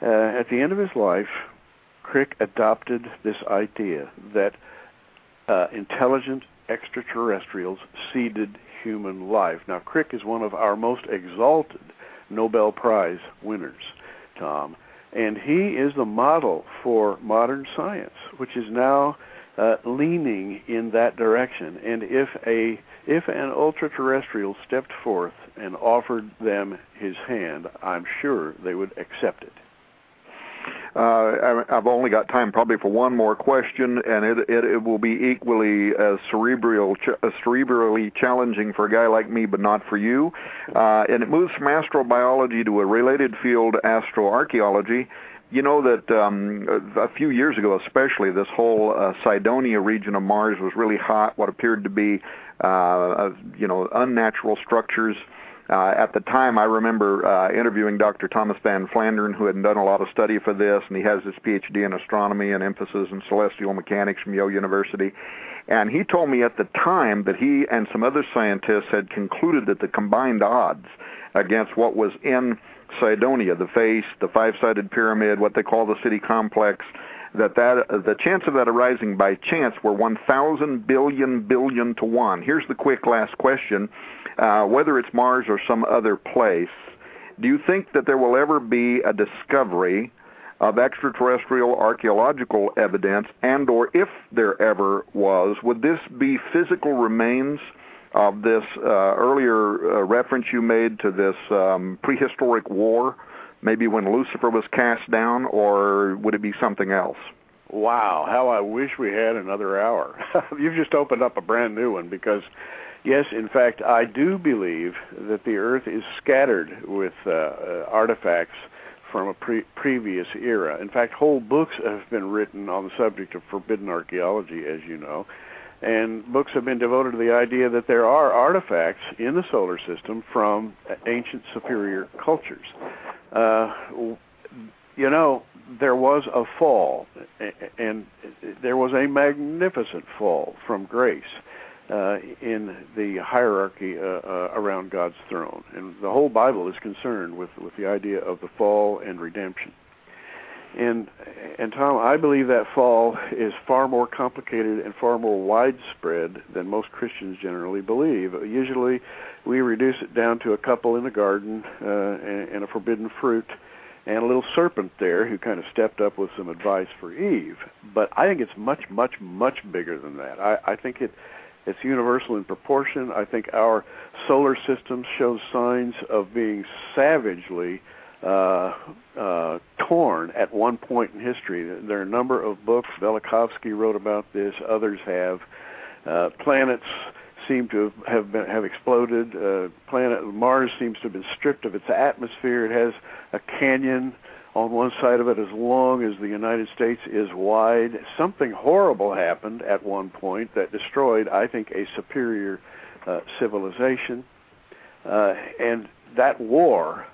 at the end of his life, Crick adopted this idea that intelligent extraterrestrials seeded human life. Now, Crick is one of our most exalted Nobel Prize winners, Tom, and he is the model for modern science, which is now leaning in that direction. And if an ultra-terrestrial stepped forth and offered them his hand, I'm sure they would accept it. I've only got time probably for one more question, and it will be equally as cerebrally challenging for a guy like me, but not for you. And it moves from astrobiology to a related field, astroarchaeology. You know that a few years ago, especially, this whole Cydonia region of Mars was really hot. What appeared to be, unnatural structures. At the time, I remember interviewing Dr. Thomas Van Flandern, who had done a lot of study for this, and he has his PhD in astronomy and emphasis in celestial mechanics from Yale University. And he told me at the time that he and some other scientists had concluded that the combined odds against what was in Cydonia, the face, the five-sided pyramid, what they call the city complex, that the chance of that arising by chance were 1,000 billion to 1. Here's the quick last question. Whether it's Mars or some other place, do you think that there will ever be a discovery of extraterrestrial archaeological evidence, and or if there ever was, would this be physical remains of this earlier reference you made to this prehistoric war, maybe when Lucifer was cast down, or would it be something else? Wow, how I wish we had another hour. You've just opened up a brand new one, because yes, in fact, I do believe that the Earth is scattered with artifacts from a previous era. In fact, whole books have been written on the subject of forbidden archaeology, as you know, and books have been devoted to the idea that there are artifacts in the solar system from ancient superior cultures. There was a fall, and there was a magnificent fall from grace in the hierarchy around God's throne. And the whole Bible is concerned with the idea of the fall and redemption. And Tom, I believe that fall is far more complicated and far more widespread than most Christians generally believe. Usually we reduce it down to a couple in a garden and a forbidden fruit and a little serpent there who kind of stepped up with some advice for Eve. But I think it's much, much, much bigger than that. I think it's universal in proportion. I think our solar system shows signs of being savagely torn at one point in history. There are a number of books. Velikovsky wrote about this. Others have. Planets seem to have exploded. Planet Mars seems to have been stripped of its atmosphere. It has a canyon on one side of it as long as the United States is wide. Something horrible happened at one point that destroyed, I think, a superior civilization. And that war,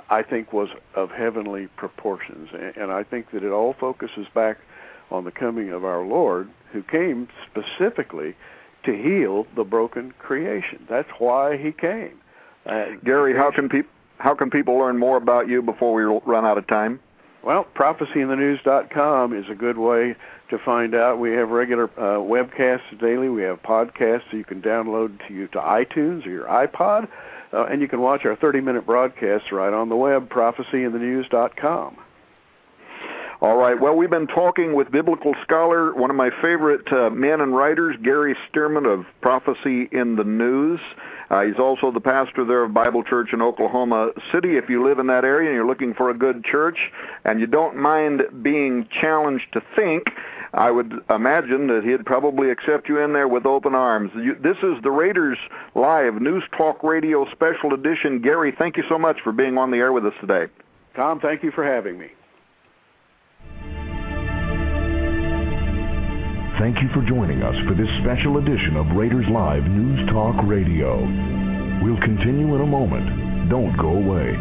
I think, was of heavenly proportions. And I think that it all focuses back on the coming of our Lord, who came specifically to heal the broken creation. That's why he came. Gary, how can people learn more about you before we run out of time? Well, prophecyinthenews.com is a good way to find out. We have regular webcasts daily. We have podcasts so you can download to iTunes or your iPod, and you can watch our 30-minute broadcasts right on the web, prophecyinthenews.com. All right. Well, we've been talking with biblical scholar, one of my favorite men and writers, Gary Stearman of Prophecy in the News. He's also the pastor there of Bible Church in Oklahoma City. If you live in that area and you're looking for a good church and you don't mind being challenged to think, I would imagine that he'd probably accept you in there with open arms. This is the Raiders Live News Talk Radio Special Edition. Gary, thank you so much for being on the air with us today. Tom, thank you for having me. Thank you for joining us for this special edition of Raiders Live News Talk Radio. We'll continue in a moment. Don't go away.